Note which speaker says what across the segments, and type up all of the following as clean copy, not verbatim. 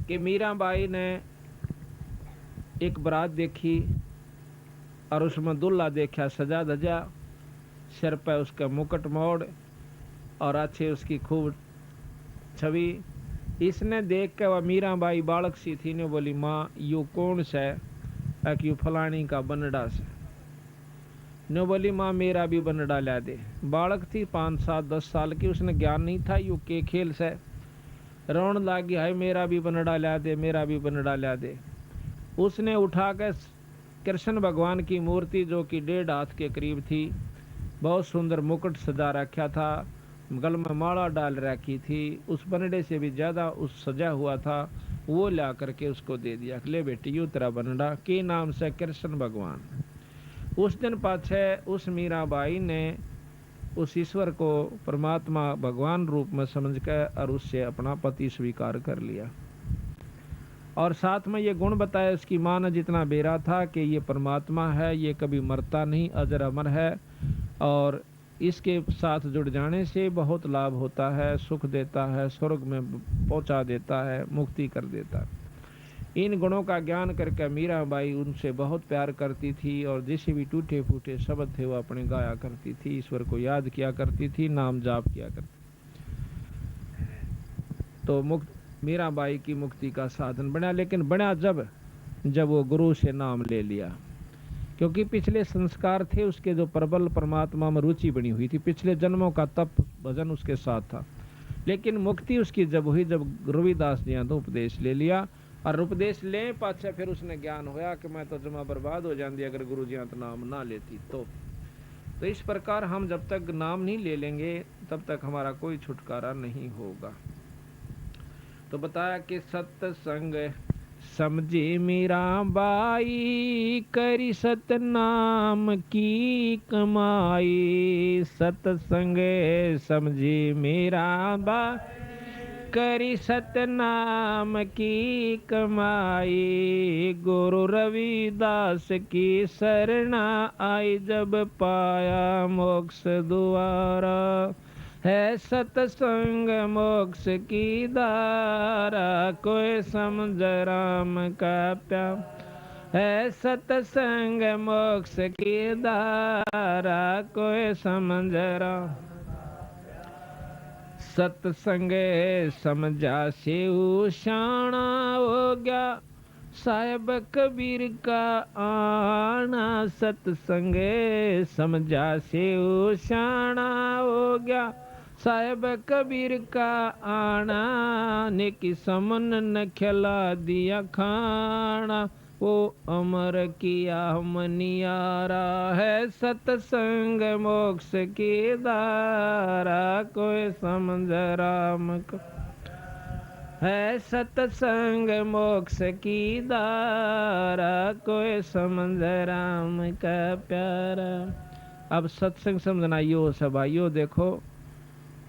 Speaker 1: कि मीराबाई ने एक बारात देखी और उसमें दूल्हा देखा सजा धजा, सिर पर उसका मुकुट मोड़ और अच्छी उसकी खूब छवि। इसने देख के वह मीराबाई बालक सी थी ने बोली, माँ यू कौन से यू फलानी का बनड़ा से। ने बोली, माँ मेरा भी बनड़ा ला दे। बालक थी 5 7 10 साल की, उसने ज्ञान नहीं था यू के खेल से। रोन लागी, हाय मेरा भी बनड़ा ला दे, मेरा भी बनड़ा ला दे। उसने उठा कर कृष्ण भगवान की मूर्ति जो कि 1.5 हाथ के करीब थी, बहुत सुंदर मुकुट सजा रखा था, गल में माला डाल रखी थी, उस बनड़े से भी ज्यादा उस सजा हुआ था, वो ला करके उसको दे दिया। ले बेटी यू तेरा बनड़ा के नाम से कृष्ण भगवान। उस दिन पाछे उस मीराबाई ने उस ईश्वर को परमात्मा भगवान रूप में समझ कर और उससे अपना पति स्वीकार कर लिया। और साथ में ये गुण बताया उसकी माँ ने, जितना बेरा था कि ये परमात्मा है, ये कभी मरता नहीं, अजर अमर है और इसके साथ जुड़ जाने से बहुत लाभ होता है, सुख देता है, स्वर्ग में पहुंचा देता है, मुक्ति कर देता है। इन गुणों का ज्ञान करके मीराबाई उनसे बहुत प्यार करती थी और जैसे भी टूटे फूटे शब्द थे वो अपने गाया करती थी, ईश्वर को याद किया करती थी, नाम जाप किया करती। तो मीराबाई की मुक्ति का साधन बना, लेकिन बना जब वो गुरु से नाम ले लिया, क्योंकि पिछले संस्कार थे उसके जो प्रबल, परमात्मा में रुचि बनी हुई थी, पिछले जन्मों का तप भजन उसके साथ था। लेकिन मुक्ति उसकी जब हुई जब रविदास जी ने तो उपदेश ले लिया, और उपदेश ले पाछे फिर उसने ज्ञान होया कि मैं तो जमा बर्बाद हो जाती अगर गुरु जी तो नाम ना लेती। तो इस प्रकार हम जब तक नाम नहीं ले लेंगे तब तक हमारा कोई छुटकारा नहीं होगा। तो बताया कि सत्संग समझी मीराबाई, करी सतनाम की कमाई। सत्संग समझी मीराबाई, करी सतनाम की कमाई। गुरु रविदास की शरणा आई, जब पाया मोक्ष द्वारा। है सतसंग मोक्ष की धारा, कोई समझ राम का प्यार। है सतसंग मोक्ष की धारा, कोई समझ राम। सतसंग समझा से शाना हो गया, साहेब कबीर का आना। सतसंग समझा से शाना हो गया, साहेब कबीर का आना। नेकी समन न खिला दिया खाना, वो अमर किया मनियारा। है सतसंग मोक्ष की धारा, कोई समझ राम को। है सतसंग मोक्ष की धारा, कोई समझ राम का प्यारा। अब सत्संग समझना यो सब आइयो, देखो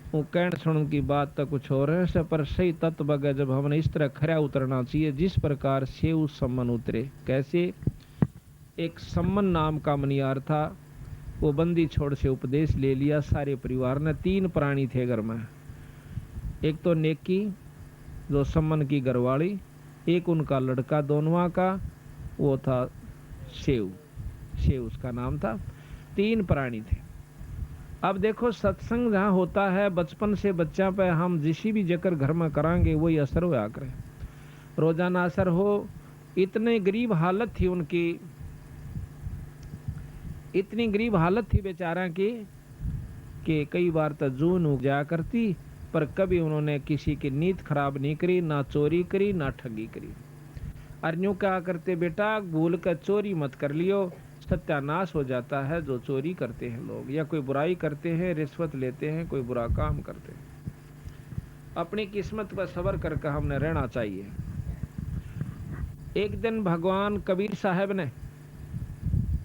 Speaker 1: वो कहने सुन की बात तो कुछ और है, पर सही तत्व बगे जब हमने इस तरह खरा उतरना चाहिए जिस प्रकार से उस सम्मन उतरे। कैसे? एक सम्मन नाम का मनियार था, वो बंदी छोड़ से उपदेश ले लिया सारे परिवार ने। 3 प्राणी थे घर में, एक तो नेकी जो सम्मन की घरवाली, एक उनका लड़का दोनवा का, वो था शेव, शेव उसका नाम था। 3 प्राणी थे। अब देखो सत्संग जहाँ होता है, बचपन से बच्चा पे हम जिस भी जकर घर में करांगे वही असर होया करे, रोजाना असर हो। इतने गरीब हालत थी उनकी, इतनी गरीब हालत थी बेचारा की कि कई बार तो जून उग जाया करती, पर कभी उन्होंने किसी की नीयत खराब नहीं करी, ना चोरी करी ना ठगी करी। और यूं क्या करते, बेटा भूल कर चोरी मत कर लियो, सत्यानाश हो जाता है। जो चोरी करते हैं लोग, या कोई बुराई करते हैं, रिश्वत लेते हैं, कोई बुरा काम करते हैं, अपनी किस्मत पर सबर करके हमने रहना चाहिए। एक दिन भगवान कबीर साहब ने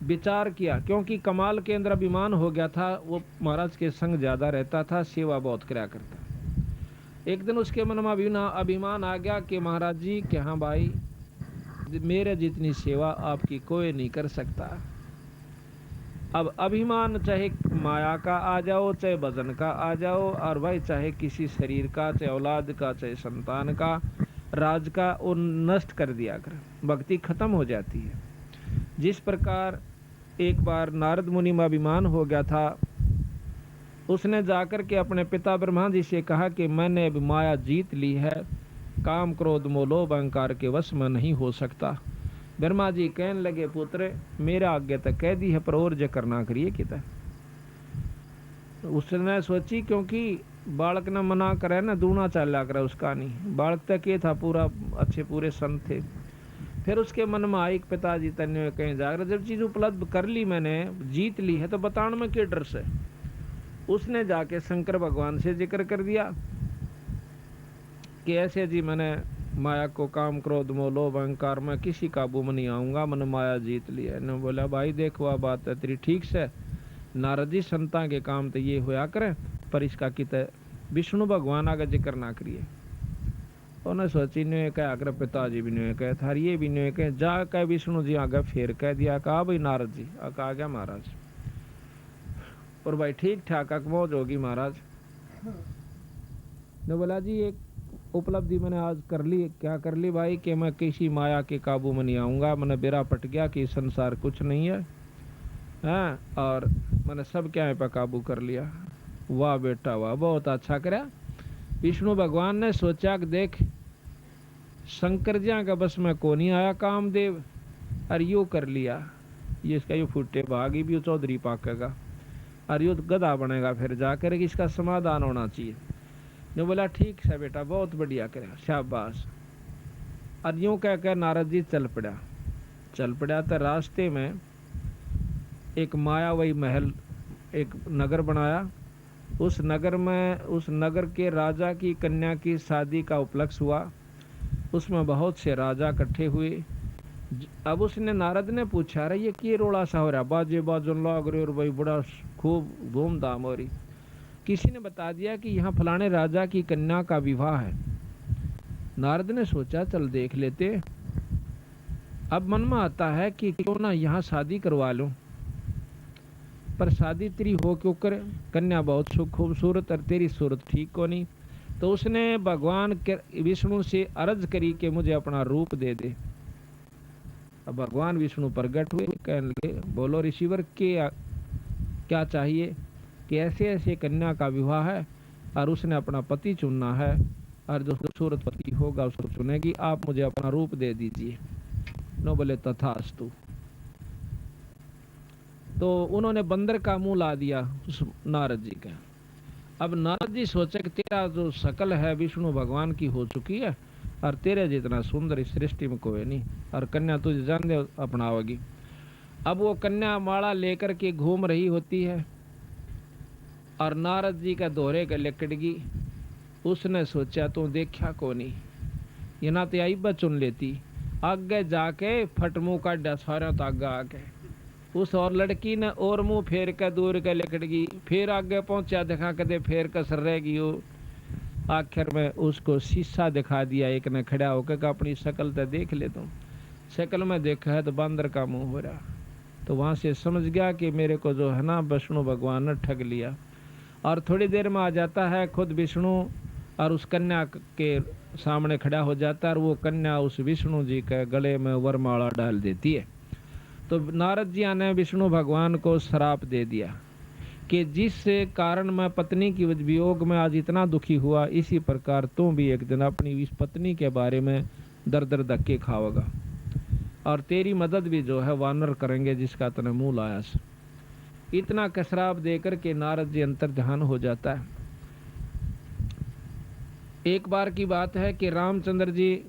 Speaker 1: विचार किया, क्योंकि कमाल के अंदर अभिमान हो गया था, वो महाराज के संग ज्यादा रहता था, सेवा बहुत किया करता। एक दिन उसके मन में अभिमान आ गया कि महाराज जी कि हाँ भाई, मेरे जितनी सेवा आपकी कोई नहीं कर सकता। अब अभिमान चाहे माया का आ जाओ, चाहे वजन का आ जाओ, और भाई चाहे किसी शरीर का, चाहे औलाद का, चाहे संतान का, राज का वो नष्ट कर दिया कर, भक्ति खत्म हो जाती है। जिस प्रकार एक बार नारद मुनि में अभिमान हो गया था, उसने जाकर के अपने पिता ब्रह्मा जी से कहा कि मैंने अब माया जीत ली है, काम क्रोध मोह लोभ अहंकार के वश में नहीं हो सकता। ब्रह्मा जी कहने लगे, पुत्र मेरा आगे तक कह दी है पर और जे करना करिए किता। उसने सोची क्योंकि बालक ने मना करे ना दूना चाला करे उसका नहीं, बालक तक ये था पूरा अच्छे पूरे संत थे। फिर उसके मन में आई पिताजी तन्य कहीं जाकर जब चीज उपलब्ध कर ली मैंने जीत ली है तो बताने में क्या डर से। उसने जाके शंकर भगवान से जिक्र कर दिया कि ऐसे जी मैंने माया को काम क्रोध मोह लोभ अहंकार में किसी काबू में नहीं आऊंगा, मैंने माया जीत ली है। ने बोला भाई देख वह बात है तेरी ठीक से, नारद जी संता के काम तो ये होया करे पर इसका कित विष्णु भगवान आगे जिक्र ना करिए। उन्हें सोची ने कहा अगर पिताजी भी ने कहे थार ये भी ने कहे जा कह विष्णु जी आगे फिर कह दिया कहा भाई नारद जी आ गया महाराज। और भाई ठीक ठाक मौज होगी महाराज ने बोला जी एक उपलब्धि मैंने आज कर ली। क्या कर ली भाई कि मैं किसी माया के काबू में नहीं आऊंगा, मैंने बेरा पट गया कि संसार कुछ नहीं है, हाँ, और मैंने सब क्या पे काबू कर लिया। वाह बेटा वाह, बहुत अच्छा करा। विष्णु भगवान ने सोचा कि देख शंकर जी का बस में को नहीं आया कामदेव, और यू कर लिया, ये इसका यू फूटे भागी भी चौधरी पाकेगा और यू गधा बनेगा, फिर जाकर इसका समाधान होना चाहिए। ने बोला ठीक है बेटा बहुत बढ़िया करा शाबाश। और यूं कह कर नारद जी चल पड़ा तो रास्ते में एक मायावी महल एक नगर बनाया। उस नगर के राजा की कन्या की शादी का उपलक्ष्य हुआ। उसमें बहुत से राजा इकट्ठे हुए। अब उसने नारद ने पूछा रहा ये क्या रोड़ा सा हो रहा, बाजे बाजन लाग रहे और भाई बड़ा खूब धूमधाम हो रही। किसी ने बता दिया कि यहाँ फलाने राजा की कन्या का विवाह है। नारद ने सोचा चल देख लेते। अब मन में आता है कि क्यों ना यहाँ शादी करवा लूं, पर शादी तेरी हो क्यों करे, कन्या बहुत खूबसूरत और तेरी सूरत ठीक को नहीं। तो उसने भगवान विष्णु से अर्ज करी कि मुझे अपना रूप दे दे। अब भगवान विष्णु प्रकट हुए, कहने लगे बोलो ऋषिवर क्या चाहिए कि ऐसे ऐसे कन्या का विवाह है और उसने अपना पति चुनना है और जो खूबसूरत पति होगा उसको चुनेगी, आप मुझे अपना रूप दे दीजिए। नो बोले तथास्तु। तो उन्होंने बंदर का मुंह ला दिया उस नारद जी का। अब नारद जी सोचे कि तेरा जो शकल है विष्णु भगवान की हो चुकी है और तेरे जितना सुंदर इस सृष्टि में कोई नहीं, और कन्या तुझे जान दे अपनाओगी। अब वो कन्या माला लेकर के घूम रही होती है और नारद जी का दोहरे का लकड़गी। उसने सोचा तू देखा को नहीं, ये ना तो आई चुन लेती। आगे जाके फट मुंह का सारा तागा आगे उस और लड़की ने और मुंह फेर कर दूर के लकड़गी, फिर आगे पहुंचा दिखा कदे फेर कसर रहेगी वो। आखिर में उसको शीशा दिखा दिया एक ने खड़ा होकर अपनी शक्ल तो देख ले, तुम शक्ल में देखा है तो बंदर का मुंह हो रहा। तो वहां से समझ गया कि मेरे को जो है ना विष्णु भगवान ने ठग लिया। और थोड़ी देर में आ जाता है खुद विष्णु और उस कन्या के सामने खड़ा हो जाता है और वो कन्या उस विष्णु जी के गले में वरमाला डाल देती है। तो नारद जी ने विष्णु भगवान को श्राप दे दिया कि जिस कारण मैं पत्नी की वियोग में आज इतना दुखी हुआ, इसी प्रकार तुम भी एक दिन अपनी इस पत्नी के बारे में दर दर धक्के खाओगा और तेरी मदद भी जो है वानर करेंगे जिसका तने मुंह लाया। इतना कसराप देकर के नारद जी अंतर ध्यान हो जाता है। एक बार की बात है कि रामचंद्र जी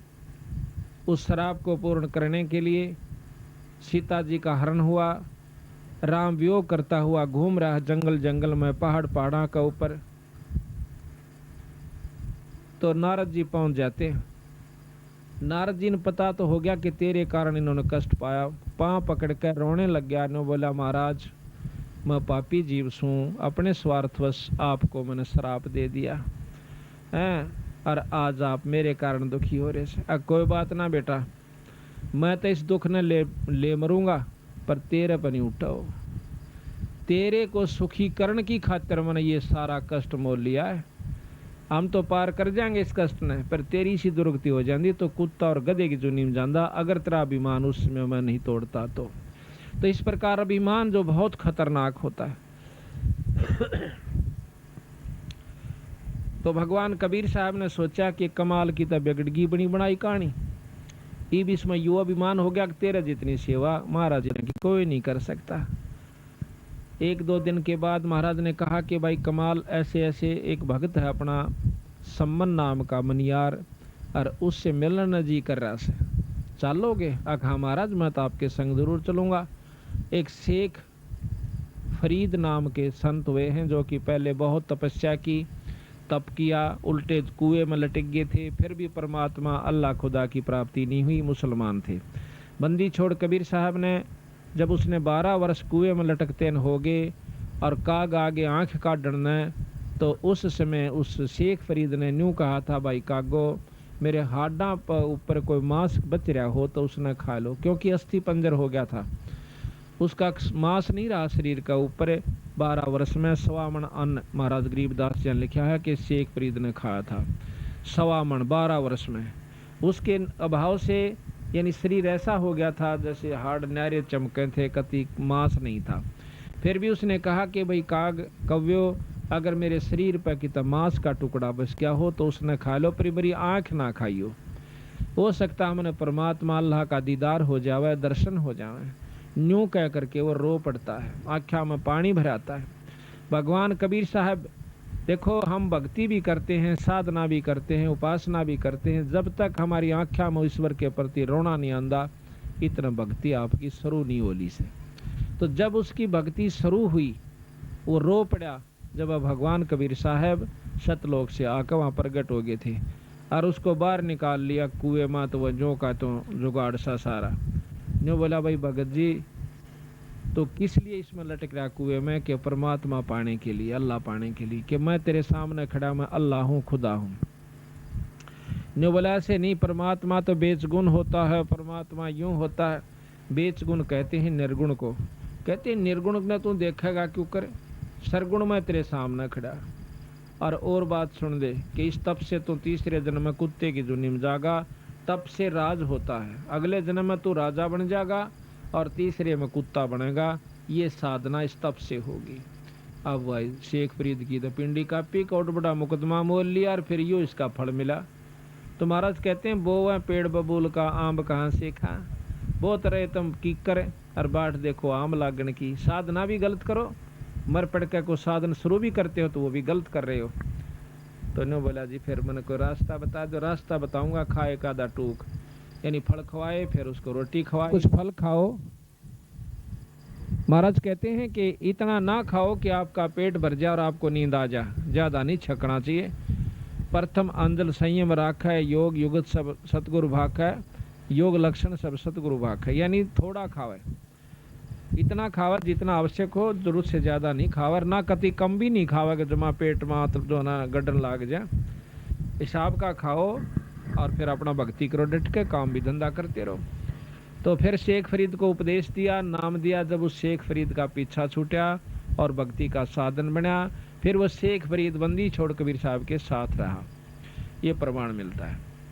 Speaker 1: उस श्राप को पूर्ण करने के लिए सीता जी का हरण हुआ। राम वियोग करता हुआ घूम रहा जंगल जंगल में पहाड़ा का ऊपर। तो नारद जी पहुंच जाते। नारद जी ने पता तो हो गया कि तेरे कारण इन्होंने कष्ट पाया। पांव पकड़ कर रोने लग गया। ने बोला महाराज मैं पापी जीव सूं, अपने स्वार्थवश आपको मैंने श्राप दे दिया है और आज आप मेरे कारण दुखी हो रहे। कोई बात ना बेटा, मैं तो इस दुख ने ले मरूंगा पर तेरे पर नहीं उठाओ। तेरे को सुखीकरण की खातिर मैंने ये सारा कष्ट मोल लिया है हम तो पार कर जाएंगे इस कष्ट ने, पर तेरी सी दुर्गति हो जाती तो कुत्ता और गधे की जुनी में जांदा, अगर तेरा अभिमान उसमें मैं नहीं तोड़ता तो इस प्रकार अभिमान जो बहुत खतरनाक होता है। तो भगवान कबीर साहब ने सोचा कि कमाल की तब बिगड़गी बनी बनाई कहानी। ई भी इसमें युवा अभिमान हो गया कि तेरे जितनी सेवा महाराज ने की कोई नहीं कर सकता। एक दो दिन के बाद महाराज ने कहा कि भाई कमाल, ऐसे ऐसे एक भक्त है अपना सम्मन नाम का मनियार, और उससे मिलने जी कर रहा से, चलोगे? हाँ महाराज मैं तो आपके संग जरूर चलूंगा। एक शेख फरीद नाम के संत हुए हैं जो कि पहले बहुत तपस्या की, तप किया, उल्टे कुएं में लटक गए थे, फिर भी परमात्मा अल्लाह खुदा की प्राप्ति नहीं हुई, मुसलमान थे। बंदी छोड़ कबीर साहब ने, जब उसने 12 वर्ष कुएं में लटकते हो गए और काग आगे आंख काटना, तो उस समय उस शेख फरीद ने न्यू कहा था, भाई कागो मेरे हाडा पर ऊपर कोई मांस बच रहा हो तो उसने खा लो, क्योंकि अस्थि पंजर हो गया था, उसका मांस नहीं रहा शरीर का ऊपर। 12 वर्ष में 1.25 मन अन्न, महाराज गरीबदास जी ने लिखा है कि शेख फरीद ने खाया था 1.25 मन 12 वर्ष में। उसके अभाव से यानी शरीर ऐसा हो गया था जैसे हाड़ नारे चमके थे, कति मांस नहीं था। फिर भी उसने कहा कि भाई काग कव्यो, अगर मेरे शरीर पर कितना मांस का टुकड़ा बच गया हो तो उसने खा लो, पर मेरी आँख ना खाइयो, हो सकता हमने परमात्मा अल्लाह का दीदार हो जावे, दर्शन हो जावे। न्यू कह करके वो रो पड़ता है, आँखों में पानी भराता है। भगवान कबीर साहब देखो, हम भक्ति भी करते हैं, साधना भी करते हैं, उपासना भी करते हैं, जब तक हमारी आँखों में ईश्वर के प्रति रोना नहीं आंदा, इतना भक्ति आपकी शुरू नहीं होली से। तो जब उसकी भक्ति शुरू हुई, वो रो पड़ा। जब भगवान कबीर साहब सतलोक से आकर वहाँ प्रगट हो गए थे और उसको बाहर निकाल लिया कुएं में, तो वह जो का तो जुगाड़ सा सारा न्यू बोला, भाई भगत जी तो किस लिए इसमें लटक रहा कुएं में? कि परमात्मा पाने के लिए, अल्लाह पाने के लिए, कि मैं तेरे सामने खड़ा, मैं अल्लाह हूँ, खुदा हूँ। न्यू बोला ऐसे नहीं, परमात्मा तो बेचगुण होता है, परमात्मा यूं होता है। बेचगुण कहते हैं निर्गुण को, कहते हैं निर्गुण ने तू देखेगा क्यों करे, सरगुण में तेरे सामने खड़ा। और बात सुन दे कि इस तप से तू तीसरे जन्म में कुत्ते की जुनी में जागा, तप से राज होता है, अगले जन्म में तू राजा बन जाएगा और तीसरे में कुत्ता बनेगा। ये साधना इस तप से होगी। अब भाई शेख फरीद की तो पिंडी कापी, कोट बड़ा मुकदमा मोल लिया और फिर यूँ इसका फल मिला। तो महाराज कहते हैं, वो है पेड़ बबूल का आम कहाँ से खा, बहुत रहे तुम की करे और बाट देखो आम लागन की। साधना भी गलत करो, मर पड़ के को साधन शुरू भी करते हो तो वो भी गलत कर रहे हो। तो नो बोला जी फिर मैंने कोई रास्ता बता दो। रास्ता बताऊंगा, खाए का आधा टूक, यानी फल खवाए, फिर उसको रोटी खवाए, कुछ फल खाओ। महाराज कहते हैं कि इतना ना खाओ कि आपका पेट भर जाए और आपको नींद आ जाए, ज्यादा नहीं छकना चाहिए। प्रथम अंजल संयम राखा है, योग युगत सब सतगुरु भाखा है, योग लक्षण सब सतगुरु भाखा है, यानी थोड़ा खावे, इतना खावा जितना आवश्यक हो, जरूरत से ज्यादा नहीं खावा, ना कति कम भी नहीं खावा कि जमा पेट में जो ना गड्ढन लाग जाए। हिसाब का खाओ और फिर अपना भक्ति करो, डट के काम भी धंधा करते रहो। तो फिर शेख फरीद को उपदेश दिया, नाम दिया। जब उस शेख फरीद का पीछा छूटा और भक्ति का साधन बना, फिर वो शेख फरीद बंदी छोड़ कबीर साहब के साथ रहा। ये प्रमाण मिलता है।